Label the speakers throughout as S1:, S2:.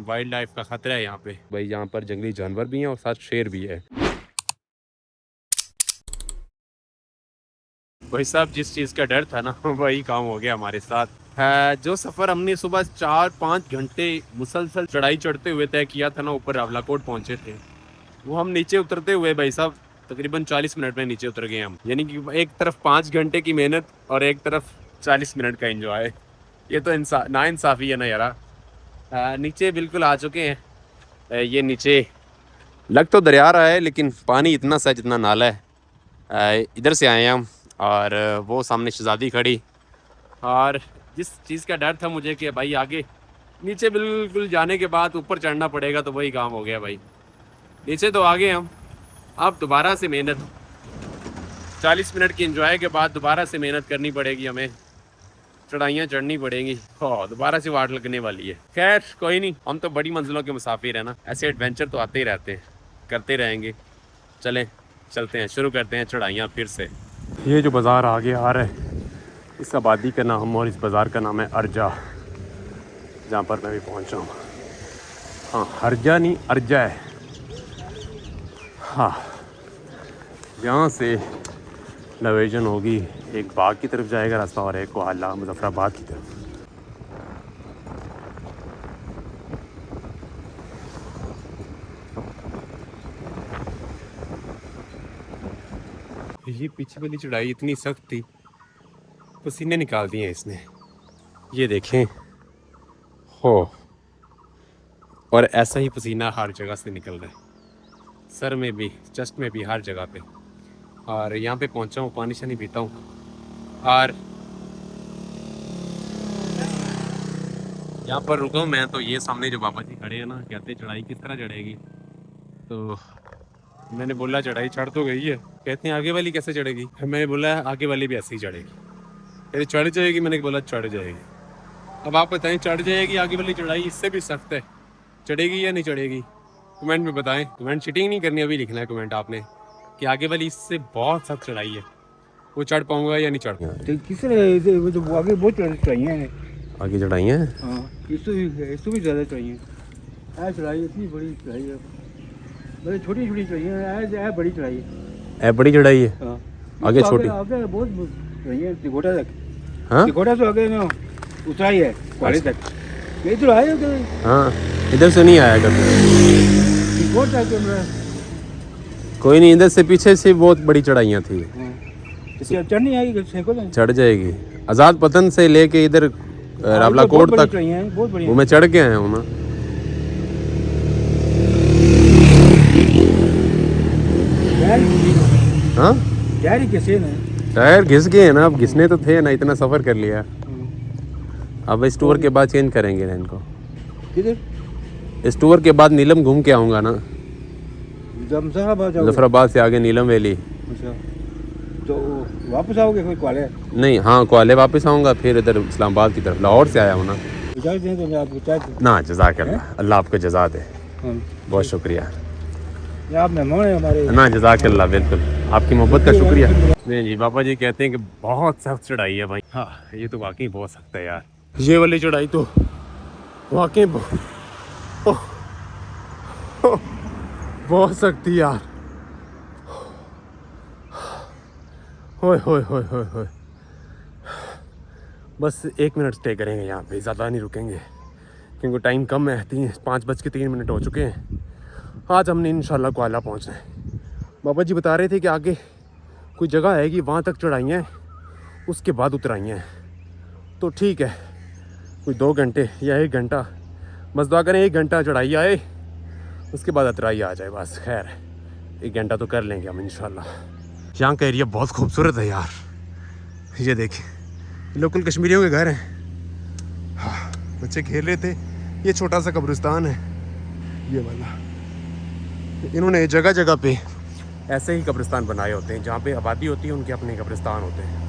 S1: Wild life का खतरा है यहाँ पे भाई। यहाँ पर जंगली जानवर भी हैं और साथ शेर भी है। भाई साहब जिस चीज़ का डर था ना वही काम हो गया हमारे साथ। है जो सफ़र हमने सुबह 4-5 घंटे मुसलसल चढ़ाई चढ़ते हुए तय किया था ना, ऊपर रावलाकोट पहुंचे थे, वो हम नीचे उतरते हुए भाई साहब तकरीबन 40 मिनट में नीचे उतर गए हम। यानी कि एक तरफ 5 घंटे की मेहनत और एक तरफ 40 मिनट का एंजॉय। ये तो ना इंसाफ़ी है ना यारा। नीचे बिल्कुल आ चुके हैं। ये नीचे लग तो दरिया रहा है लेकिन पानी इतना सा जितना नाला है। इधर से आए हैं हम और वो सामने शहजादी खड़ी। और जिस चीज़ का डर था मुझे कि भाई आगे नीचे बिल्कुल जाने के बाद ऊपर चढ़ना पड़ेगा, तो वही काम हो गया भाई। नीचे तो आ गए हम, अब दोबारा से मेहनत, 40 मिनट की एंजॉय के बाद दोबारा से मेहनत करनी पड़ेगी हमें, चढ़ाइयाँ चढ़नी पड़ेंगी। हाँ दोबारा से वाट लगने वाली है। खैर कोई नहीं, हम तो बड़ी मंजिलों के मुसाफिर हैं ना, ऐसे एडवेंचर तो आते ही रहते हैं, करते रहेंगे। चलें चलते हैं, शुरू करते हैं चढ़ाइयाँ फिर से। ये जो बाज़ार आगे आ रहा है इस आबादी का नाम और इस बाज़ार का नाम है अर्जा, जहाँ पर मैं भी पहुँचा हूँ। हाँ हर्जा नहीं अर्जा है। हाँ यहाँ से नवेजन होगी, एक बाग की तरफ जाएगा रास्ता और एक कोहाला मुजफ्फराबाद की तरफ। ये पीछे वाली चढ़ाई इतनी सख्त थी, पसीने निकाल दिए इसने, ये देखें। हो और ऐसा ही पसीना हर जगह से निकल रहा है, सर में भी, चेस्ट में भी, हर जगह पे। और यहाँ पे पहुँचा हूँ, पानी शानी पीता हूँ। और यहाँ पर रुका हूँ मैं, तो ये सामने जो बाबा जी खड़े हैं ना, कहते चढ़ाई किस तरह चढ़ेगी। तो मैंने बोला चढ़ाई चढ़ तो गई है, कहते हैं आगे वाली कैसे चढ़ेगी। मैंने बोला आगे वाली भी ऐसे ही चढ़ेगी। कहते चढ़ जाएगी, मैंने बोला चढ़ जाएगी। अब आप बताएं चढ़ जाएगी आगे वाली चढ़ाई इससे भी सख्त है, चढ़ेगी या नहीं चढ़ेगी? कमेंट में बताएं। कमेंट चीटिंग नहीं करनी, अभी लिखना है कमेंट आपने कि आगे वाली इससे बहुत सख्त चढ़ाई है, वो चढ़ पाऊंगा या नहीं चढ़ पाऊंगा।
S2: तो किस तरह वो तो आगे बहुत चढ़ाइयाँ हैं।
S1: आगे चढ़ाइयाँ हैं?
S2: हाँ इससे भी ज़्यादा चढ़ाइयाँ। ऐ चढ़ाई इतनी बड़ी चढ़ाई है, बड़ी छोटी छोटी चढ़ाइयाँ हैं, ऐ बड़ी चढ़ाई है।
S1: बड़ी चढ़ाई है।
S2: हाँ
S1: आगे छोटी,
S2: आगे बहुत चढ़ाइयाँ तिकोटा तक।
S1: हाँ
S2: तिकोटा से आगे ना उतराई है पहाड़ी तक। यही तो आए हो।
S1: हाँ इधर से नहीं आया कभी।
S2: तिकोटा के
S1: कोई नहीं, इधर से पीछे से बहुत बड़ी चढ़ाइयाँ थी।
S2: चढ़ नहीं आएगी,
S1: चढ़ जाएगी। आज़ाद पतन से लेके इधर रावलाकोट तक
S2: बहुत बड़ी
S1: वो मैं चढ़ के आया हूँ ना। हाँ टायर घिस गए हैं ना, अब घिसने तो थे ना, इतना सफ़र कर लिया। अब इस टूर के बाद चेंज करेंगे ना इनको।
S2: किधर?
S1: इस टूर के बाद नीलम घूम के आऊँगा ना,
S2: मुजफ्फराबाद
S1: मुजफ्फराबाद से आगे नीलम वैली।
S2: अच्छा तो वापस आओगे फिर क्वाले?
S1: नहीं हाँ क्वाले वापस आऊँगा, फिर इधर इस्लामाबाद की तरफ, लाहौर से आया हूँ ना।
S2: इजाज़त दें तो मैं आपको चाहती
S1: ना जज़ाकल्लाह, अल्लाह आपको जज़ा दे,
S2: हूँ।
S1: बहुत शुक्रिया।
S2: आप मेहमान हैं हमारे।
S1: ना जज़ाकल्लाह, बिल्कुल आपकी मोहब्बत का शुक्रिया। नहीं जी, बाबा जी कहते हैं कि बहुत सख्त चढ़ाई है भाई। हाँ ये तो वाकई बहुत सख्त है यार, ये वाली चढ़ाई तो वाकई बहुत सख्त थी यार। होए होए होए होए होए। बस 1 मिनट स्टे करेंगे यहाँ पे, ज़्यादा नहीं रुकेंगे क्योंकि टाइम कम है। 5:03 हो चुके हैं। आज हमने इंशाल्लाह कोयला पहुँचना है। बाबा जी बता रहे थे कि आगे कोई जगह आएगी, वहाँ तक चढ़ाइयाँ हैं, उसके बाद उतराइयाँ हैं। तो ठीक है, कोई 2 घंटे या 1 घंटा, बस दुआ करें 1 घंटा चढ़ाई आए, उसके बाद उतराई आ जाए बस। खैर 1 घंटा तो कर लेंगे हम इंशाल्लाह। यहाँ का एरिया बहुत खूबसूरत है यार, ये देखिए लोकल कश्मीरियों के घर हैं। हाँ बच्चे खेल रहे थे, ये छोटा सा कब्रिस्तान है ये वाला। इन्होंने जगह जगह पे ऐसे ही कब्रिस्तान बनाए होते हैं, जहाँ पे आबादी होती है उनके अपने कब्रिस्तान होते हैं।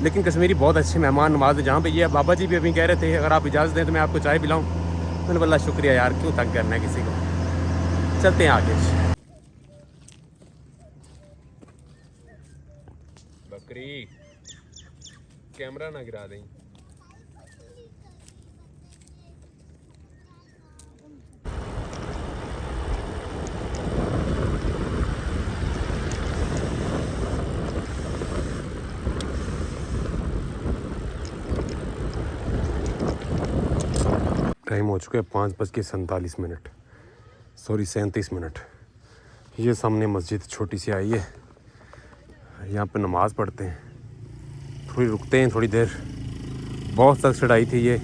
S1: लेकिन कश्मीरी बहुत अच्छे मेहमान नवाज है। जहाँ पे ये बाबा जी भी अभी कह रहे थे अगर आप इजाज़त दें तो मैं आपको चाय पिलाऊँ। मैंने बोला शुक्रिया यार, क्यों तंग करना है किसी को। चलते हैं आगे। बकरी कैमरा ना गिरा दें। टाइम हो चुका है 5:47, सॉरी 37 मिनट। ये सामने मस्जिद छोटी सी आई है, यहाँ पे नमाज़ पढ़ते हैं, थोड़ी रुकते हैं थोड़ी देर। बहुत सख्त चढ़ाई थी ये।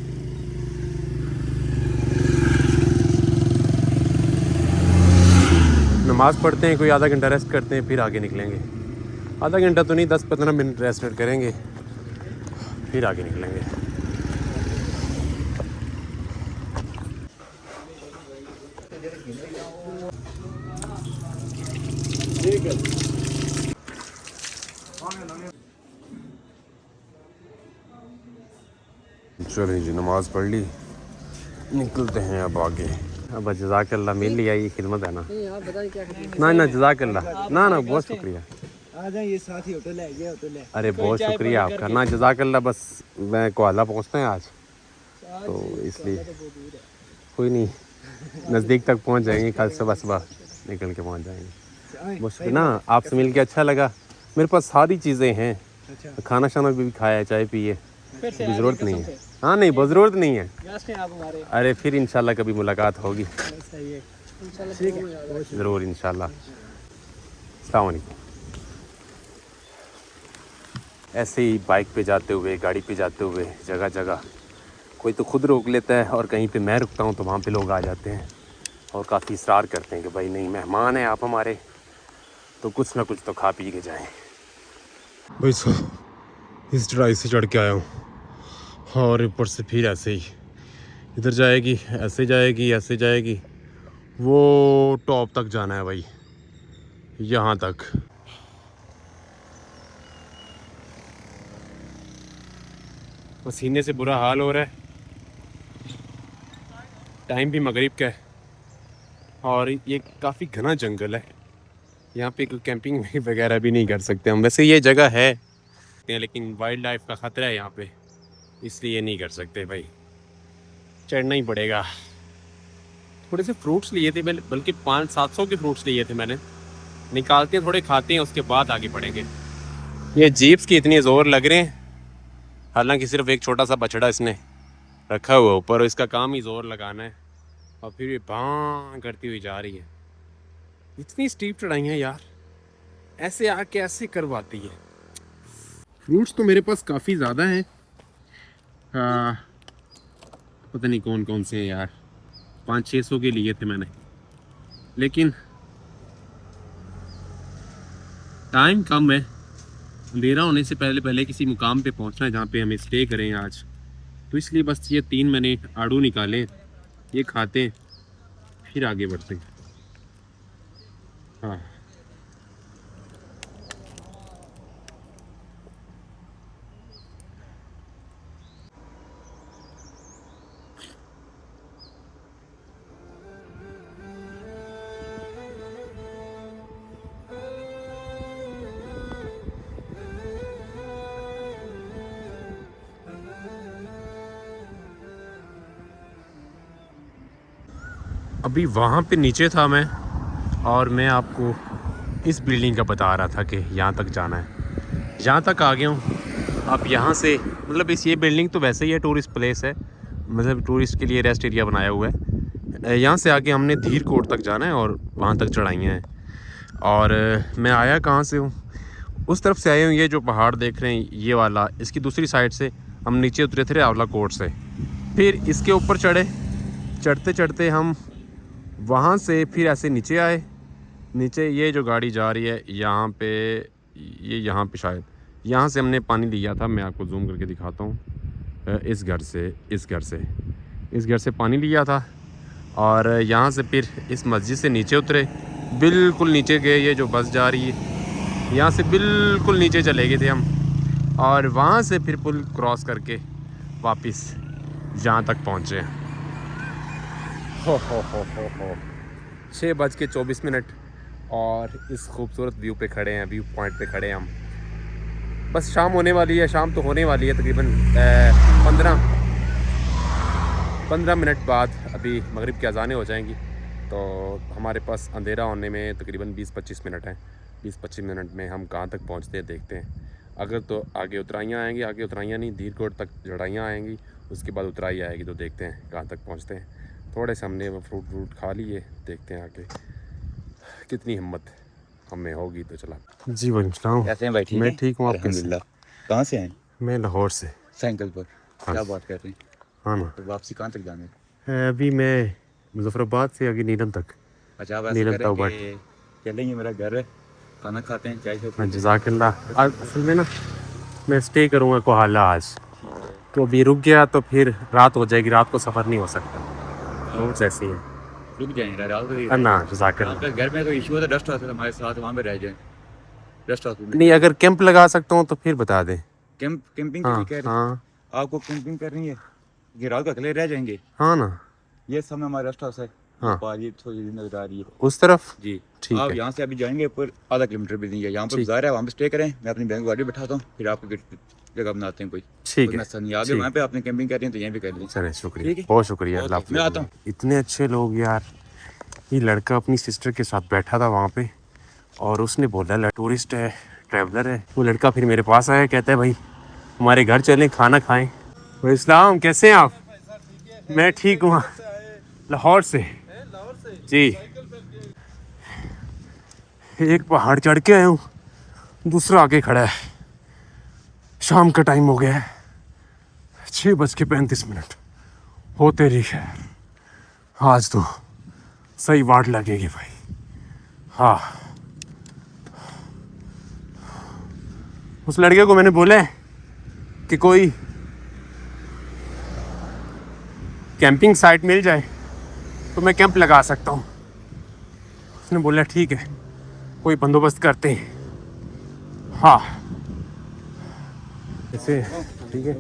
S1: नमाज़ पढ़ते हैं, कोई आधा घंटा रेस्ट करते हैं, फिर आगे निकलेंगे। आधा घंटा तो नहीं, 10-15 मिनट रेस्ट करेंगे, फिर आगे निकलेंगे। चलिए जी, नमाज़ पढ़ ली, निकलते हैं अब आगे। अब जज़ाकल्लाह, मिल लिया, ये खिदमत है ना।
S2: आप बताएं क्या
S1: ना ना, जज़ाकल्लाह, ना ना, बहुत शुक्रिया।
S2: आ जाए, ये साथ ही होटल है, ये होटल है।
S1: अरे बहुत शुक्रिया आपका, ना जज़ाकल्लाह। बस मैं कोहाला पहुँचते हैं आज, तो इसलिए कोई नहीं, नज़दीक तक पहुँच जाएंगे, कल सुबह निकल के पहुँच जाएंगे। बस ना, आपसे मिल के अच्छा लगा। मेरे पास सारी चीज़ें हैं, खाना शाना भी खाया है, चाय पिए, ज़रूरत नहीं है। हाँ नहीं, बहुत ज़रूरत नहीं है।
S2: आप हमारे
S1: अरे फिर इंशाल्लाह कभी मुलाकात होगी, ज़रूर इंशाल्लाह। अस्सलाम वालेकुम। ऐसे ही बाइक पे जाते हुए, गाड़ी पे जाते हुए, जगह जगह कोई तो खुद रोक लेता है, और कहीं पे मैं रुकता हूँ तो वहाँ पे लोग आ जाते हैं और काफ़ी इसरार करते हैं कि भाई नहीं, मेहमान हैं आप हमारे, तो कुछ ना कुछ तो खा पी के जाएँ। भाई इस चढ़ाई से चढ़ के आया हूँ, और ऊपर से फिर ऐसे ही इधर जाएगी, ऐसे जाएगी, ऐसे जाएगी, वो टॉप तक जाना है भाई, यहाँ तक। पसीने से बुरा हाल हो रहा है। टाइम भी मगरिब का है, और ये काफ़ी घना जंगल है, यहाँ पे कोई कैंपिंग वगैरह भी नहीं कर सकते हम। वैसे ये जगह है, लेकिन वाइल्ड लाइफ का ख़तरा है यहाँ पे, इसलिए नहीं कर सकते भाई, चढ़ना ही पड़ेगा। थोड़े से फ्रूट्स लिए थे मैंने, बल्कि 500-700 के फ्रूट्स लिए थे मैंने। निकालते हैं, थोड़े खाते हैं, उसके बाद आगे बढ़ेंगे। ये जीप्स की इतनी ज़ोर लग रहे हैं, हालांकि सिर्फ एक छोटा सा बछड़ा इसने रखा हुआ ऊपर, और इसका काम ही ज़ोर लगाना है, और फिर ये भां करती हुई जा रही है। इतनी स्टीप चढ़ाइयाँ यार, ऐसे आके ऐसे करवाती है। फ्रूट्स तो मेरे पास काफ़ी ज़्यादा हैं, पता नहीं कौन कौन से हैं यार, 500-600 के लिए थे मैंने, लेकिन टाइम कम है। अंधेरा होने से पहले पहले किसी मुकाम पे पहुंचना है जहाँ पे हमें स्टे करें आज, तो इसलिए बस ये 3 मैंने आड़ू निकाले, ये खाते हैं, फिर आगे बढ़ते हैं। हाँ, अभी वहाँ पे नीचे था मैं, और मैं आपको इस बिल्डिंग का बता रहा था कि यहाँ तक जाना है। यहाँ तक आ गया हूँ। अब यहाँ से मतलब ये बिल्डिंग तो वैसे ही है, टूरिस्ट प्लेस है, मतलब टूरिस्ट के लिए रेस्ट एरिया बनाया हुआ है। यहाँ से आके हमने धीर कोट तक जाना है, और वहाँ तक चढ़ाइयाँ हैं। और मैं आया कहाँ से हूँ, उस तरफ से आया हूँ। ये जो पहाड़ देख रहे हैं ये वाला, इसकी दूसरी साइड से हम नीचे उतरे थे आंवला कोट से, फिर इसके ऊपर चढ़े, चढ़ते चढ़ते हम वहाँ से फिर ऐसे नीचे आए। नीचे ये जो गाड़ी जा रही है यहाँ पे, ये यहाँ पे शायद यहाँ से हमने पानी लिया था, मैं आपको जूम करके दिखाता हूँ। इस घर से पानी लिया था, और यहाँ से फिर इस मस्जिद से नीचे उतरे, बिल्कुल नीचे गए। ये जो बस जा रही है यहाँ से बिल्कुल नीचे चले गए थे हम, और वहाँ से फिर पुल क्रॉस करके वापस यहाँ तक पहुँचे। हो 6:24, और इस खूबसूरत व्यू पे खड़े हैं, व्यू पॉइंट पे खड़े हैं हम। बस शाम होने वाली है, शाम तो होने वाली है तकरीबन 15 मिनट बाद, अभी मगरिब की अज़ानें हो जाएंगी, तो हमारे पास अंधेरा होने में तकरीबन 20-25 मिनट हैं। 20-25 मिनट में हम कहाँ तक पहुँचते हैं देखते हैं। अगर तो आगे उतराइयाँ आएंगी, आगे उतराइयाँ नहीं, धीर कोट तक चढ़ाइयाँ आएंगी, उसके बाद उतराई आएगी, तो देखते हैं कहाँ तक पहुँचते हैं। थोड़े से हमने वो फ्रूट व्रूट खा लिए, देखते हैं आगे कितनी हिम्मत हमें होगी तो चला। जी वालेकुम,
S3: कैसे हैं भाई? ठीक
S1: मैं
S3: है,
S1: ठीक हूँ, आप कैसे?
S3: अल्हम्दुलिल्लाह। कहाँ से हैं?
S1: मैं लाहौर से।
S3: साइकिल पर?
S1: हाँ
S3: क्या
S1: जी।
S3: बात कर रहे हैं?
S1: हाँ ना,
S3: तो वापसी कहाँ तक जाना है?
S1: अभी मैं मुजफ्फराबाद से आगे नीलम तक।
S3: अच्छा, आप ऐसे
S1: नीलम
S3: करें
S1: ताऊ
S3: कि
S1: भट्ट।
S3: चलेंगे, मेरा घर है, खाना खाते हैं, चाय
S1: हाँ
S3: पीते हैं।
S1: जज़ाकल्लाह। आज असल में ना मैं स्टे करूँगा कोहाला आज,
S3: ठीक है।
S1: तो अभी रुक गया तो फिर रात हो जाएगी, रात को सफ़र नहीं हो सकता, रोड्स ऐसी हैं।
S3: रुक जाएंगे रात को ही।
S1: ना
S3: यहाँ
S1: जज़ाकल्लाह।
S3: पे घर में कोई इशू है तो रेस्ट हाउस है हमारे साथ, वहाँ पे रह जाएं। रेस्ट हाउस में
S1: नहीं, अगर कैंप लगा सकता हूँ तो फिर बता दें।
S3: कैंपिंग के लिए
S1: हाँ
S3: कह रहे हैं?
S1: हाँ
S3: आपको कैंपिंग करनी है कि रात को अकेले रह जाएंगे?
S1: हाँ ना,
S3: ये सब में हमारा रेस्ट हाउस है।
S1: हाँ।
S3: ये थोड़ी नजर आ रही है
S1: उस तरफ।
S3: जी।
S1: ठीक
S3: आप
S1: है,
S3: यहाँ से अभी जाएंगे ऊपर आधा किलोमीटर भी नहीं है, यहाँ पर
S1: ठीक।
S3: बाजार है, वहाँ पे स्टे करें, मैं अपनी बैंक गाड़ी बैठाता हूँ, फिर आपको जगह बनाते हैं कोई।
S1: ठीक
S3: कोई
S1: है,
S3: मसला नहीं, आगे
S1: ठीक।
S3: वहाँ पे आपने कैंपिंग कर रही है तो यहीं पे कर ली।
S1: चले, शुक्रिया,
S3: ठीक है,
S1: बहुत शुक्रिया।
S3: ओके,
S1: अल्लाह
S3: मैं आता हूँ।
S1: हाफ़िज़। इतने अच्छे लोग यार। ये लड़का अपनी सिस्टर के साथ बैठा था वहाँ पे, और उसने बोला टूरिस्ट है, ट्रैवलर है। वो लड़का फिर मेरे पास आया, कहता है भाई हमारे घर चलें, खाना खाएं। भाई इस्लाम, कैसे हैं आप? मैं ठीक हूँ, लाहौर से जी। एक पहाड़ चढ़ के आया हूँ, दूसरा आगे खड़ा है। शाम का टाइम हो गया है, 6:35 होते रही है। आज तो सही वाट लगेगी भाई। हाँ, उस लड़के को मैंने बोला है कि कोई कैंपिंग साइट मिल जाए तो मैं कैंप लगा सकता हूँ। उसने बोला ठीक है, कोई बंदोबस्त करते हैं। हाँ ऐसे ठीक है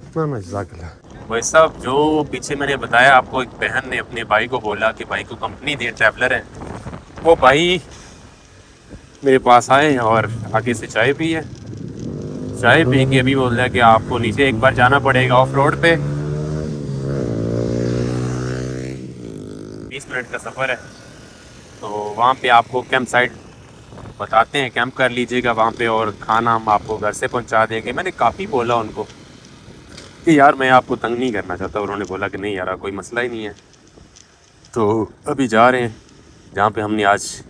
S1: ना जज़ाकल्लाह। भाई साहब, जो पीछे मैंने बताया आपको, एक बहन ने अपने भाई को बोला कि भाई को कंपनी दे, ट्रैवलर है, वो भाई मेरे पास आए और आगे से चाय पी है। चाय पी के अभी बोल रहा है कि आपको नीचे एक बार जाना पड़ेगा ऑफ रोड पे, 20 मिनट का सफ़र है, तो वहाँ पे आपको कैंप साइट बताते हैं, कैंप कर लीजिएगा वहाँ पे, और खाना हम आपको घर से पहुँचा देंगे। मैंने काफ़ी बोला उनको कि यार मैं आपको तंग नहीं करना चाहता, उन्होंने बोला कि नहीं यार कोई मसला ही नहीं है। तो अभी जा रहे हैं जहाँ पे हमने आज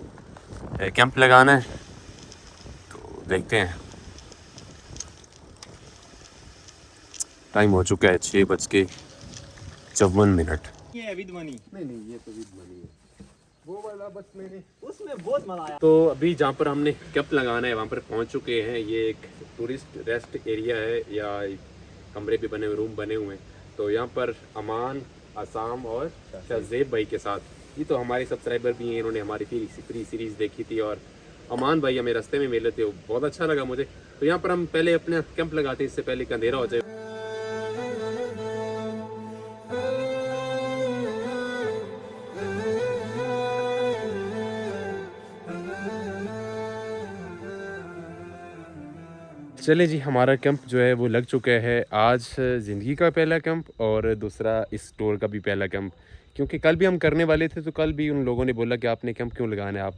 S1: कैंप लगाना है, तो देखते हैं। टाइम हो चुका है 6:54।
S2: ये विद मनी नहीं, ये तो विद मनी है। वो वाला बस मैंने उसमें बहुत मजा आया।
S1: तो अभी जहाँ पर हमने कैंप लगाना है वहाँ पर पहुँच चुके हैं। ये एक टूरिस्ट रेस्ट एरिया है, या कमरे भी बने हुए, रूम बने हुए हैं। तो यहाँ पर अमान, आसाम और शहजेब भाई के साथ, ये तो हमारे सब्सक्राइबर भी हैं, इन्होंने हमारी फ्री सीरीज़ देखी थी, और अमान भाई हमें रास्ते में मिले थे, वो बहुत अच्छा लगा मुझे। तो यहाँ पर हम पहले अपना कैंप लगाते हैं, इससे पहले कि अंधेरा हो जाए। चले जी, हमारा कैंप जो है वो लग चुका है। आज ज़िंदगी का पहला कैंप और दूसरा इस टूर का भी पहला कैंप, क्योंकि कल भी हम करने वाले थे, तो कल भी उन लोगों ने बोला कि आपने कैंप क्यों लगाना है, आप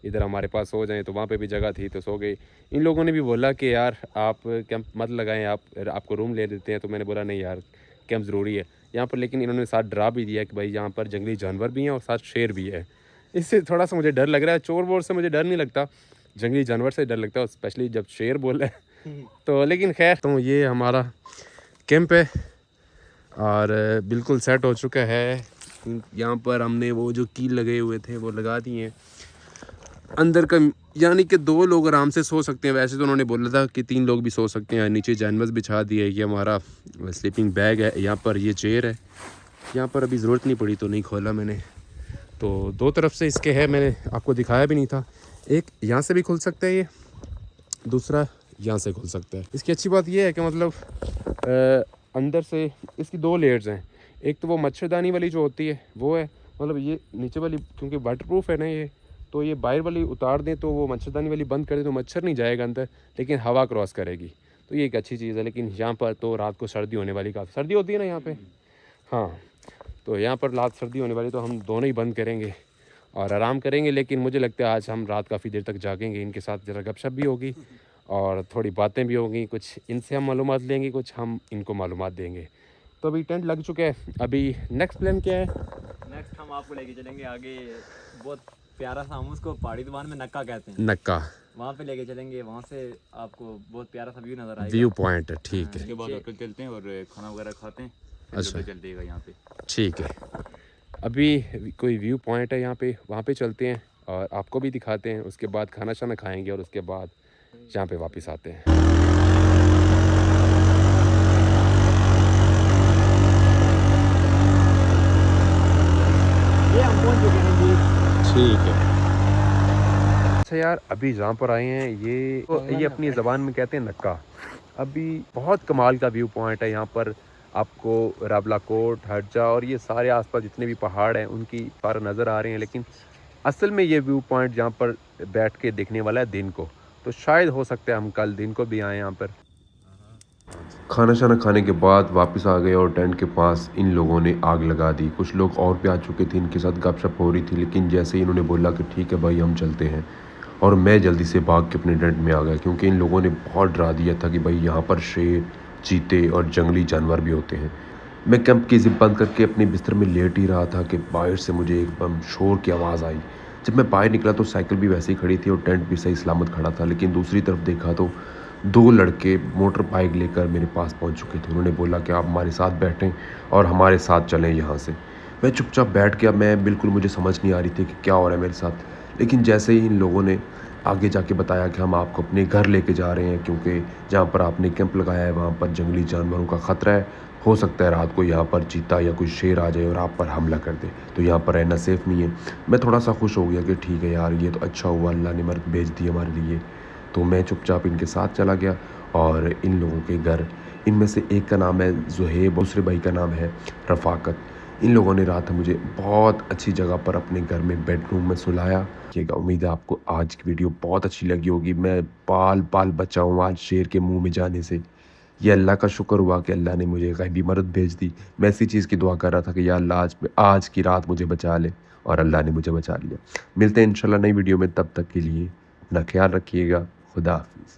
S1: इधर हमारे पास सो जाएं, तो वहाँ पे भी जगह थी तो सो गए। इन लोगों ने भी बोला कि यार आप कैंप मत लगाएं, आपको रूम ले देते हैं, तो मैंने बोला नहीं यार, कैंप ज़रूरी है यहाँ पर। लेकिन इन्होंने साथ डरा भी दिया कि भाई यहाँ पर जंगली जानवर भी हैं और साथ शेर भी है। इससे थोड़ा सा मुझे डर लग रहा है। चोर वोर से मुझे डर नहीं लगता, जंगली जानवर से डर लगता है, स्पेशली जब शेर बोले तो। लेकिन खैर, तो ये हमारा कैंप है और बिल्कुल सेट हो चुका है। यहाँ पर हमने वो जो कील लगे हुए थे वो लगा दिए हैं अंदर का, यानी कि 2 लोग आराम से सो सकते हैं। वैसे तो उन्होंने बोला था कि 3 लोग भी सो सकते हैं। नीचे जानवस बिछा दिए, ये हमारा स्लीपिंग बैग है, यहाँ पर ये चेयर है। यहाँ पर अभी ज़रूरत नहीं पड़ी तो नहीं खोला मैंने। तो 2 तरफ से इसके है, मैंने आपको दिखाया भी नहीं था। एक यहाँ से भी खुल सकता है ये, दूसरा यहाँ से खुल सकता है। इसकी अच्छी बात ये है कि मतलब अंदर से इसकी 2 लेयर्स हैं। एक तो वो मच्छरदानी वाली जो होती है वो है, मतलब ये नीचे वाली क्योंकि वाटरप्रूफ है ना ये, तो ये बाहर वाली उतार दें तो वो मच्छरदानी वाली बंद कर दें तो मच्छर नहीं जाएगा अंदर, लेकिन हवा क्रॉस करेगी, तो ये एक अच्छी चीज़ है। लेकिन यहाँ पर तो रात को सर्दी होने वाली, काफ़ी सर्दी होती है ना यहाँ पे, हाँ, तो यहाँ पर रात सर्दी होने वाली, तो हम दोनों ही बंद करेंगे और आराम करेंगे। लेकिन मुझे लगता है आज हम रात काफ़ी देर तक जागेंगे, इनके साथ ज़रा गपशप भी होगी और थोड़ी बातें भी होंगी, कुछ इनसे हम मालूमात लेंगे, कुछ हम इनको मालूमात देंगे। तो अभी टेंट लग चुके हैं, अभी नेक्स्ट प्लान क्या है?
S3: नेक्स्ट हम आपको लेके चलेंगे आगे, बहुत प्यारा सा, हम उसको पहाड़ी दुकान में नक्का कहते हैं,
S1: नक्का
S3: वहाँ पे लेके चलेंगे। वहाँ से आपको बहुत प्यारा सा व्यू नज़र आएगा।
S1: व्यू पॉइंट है, ठीक है।
S3: उसके बाद होटल चलते हैं और खाना वगैरह खाते हैं, फिर
S1: अच्छा।
S3: होटल चलते हैं यहाँ पे।
S1: ठीक है, अभी कोई व्यू पॉइंट है यहाँ पे, वहाँ पे चलते हैं और आपको भी दिखाते हैं। उसके बाद खाना शाना खाएंगे और उसके बाद यहाँ पे वापस आते हैं।
S3: ये हम पहुँच चुके हैं जी।
S1: ठीक है। अच्छा यार, अभी जहाँ पर आए हैं ये अपनी ज़बान में कहते हैं नक्का। अभी बहुत कमाल का व्यू पॉइंट है यहाँ पर, आपको रावला कोट, हरजा और ये सारे आसपास जितने भी पहाड़ हैं उनकी सारा नज़र आ रहे हैं। लेकिन असल में ये व्यू पॉइंट जहाँ पर बैठ के देखने वाला है दिन को, तो शायद हो सकता है हम कल दिन को भी आए यहाँ पर।
S4: खाना शाना खाने के बाद वापस आ गए और टेंट के पास इन लोगों ने आग लगा दी। कुछ लोग और भी आ चुके थे, इनके साथ गपशप हो रही थी, लेकिन जैसे ही इन्होंने बोला कि ठीक है भाई हम चलते हैं, और मैं जल्दी से भाग के अपने टेंट में आ गया, क्योंकि इन लोगों ने बहुत डरा दिया था कि भाई यहाँ पर शेर, चीते और जंगली जानवर भी होते हैं। मैं कैंप की जिप बंद करके अपने बिस्तर में लेट ही रहा था कि बाहर से मुझे एकदम शोर की आवाज़ आई। जब मैं बाहर निकला तो साइकिल भी वैसे ही खड़ी थी और टेंट भी सही सलामत खड़ा था, लेकिन दूसरी तरफ देखा तो 2 लड़के मोटर बाइक लेकर मेरे पास पहुंच चुके थे। उन्होंने बोला कि आप हमारे साथ बैठें और हमारे साथ चलें यहाँ से। मैं चुपचाप बैठ गया, मैं बिल्कुल, मुझे समझ नहीं आ रही थी कि क्या हो रहा है मेरे साथ। लेकिन जैसे ही इन लोगों ने आगे जाके बताया कि हम आपको अपने घर लेके जा रहे हैं, क्योंकि जहाँ पर आपने कैंप लगाया है वहाँ पर जंगली जानवरों का ख़तरा है, हो सकता है रात को यहाँ पर चीता या कोई शेर आ जाए और आप पर हमला कर दे, तो यहाँ पर रहना सेफ़ नहीं है। मैं थोड़ा सा खुश हो गया कि ठीक है यार, ये तो अच्छा हुआ, अल्लाह ने मर्द भेज दी हमारे लिए। तो मैं चुपचाप इनके साथ चला गया और इन लोगों के घर, इनमें से एक का नाम है ज़ुहैब, दूसरे भाई का नाम है रफ़ाकत। इन लोगों ने रात मुझे बहुत अच्छी जगह पर अपने घर में बेडरूम में सुलाया। देखिएगा, उम्मीद है आपको आज की वीडियो बहुत अच्छी लगी होगी। मैं बाल बाल बचा हूँ आज शेर के मुंह में जाने से। ये अल्लाह का शुक्र हुआ कि अल्लाह ने मुझे गैबी मदद भेज दी। मैं इसी चीज़ की दुआ कर रहा था कि या अल्लाह आज की रात मुझे बचा ले, और अल्लाह ने मुझे बचा लिया। मिलते हैं इंशाल्लाह नई वीडियो में, तब तक के लिए अपना ख्याल रखिएगा। खुदा हाफिज़।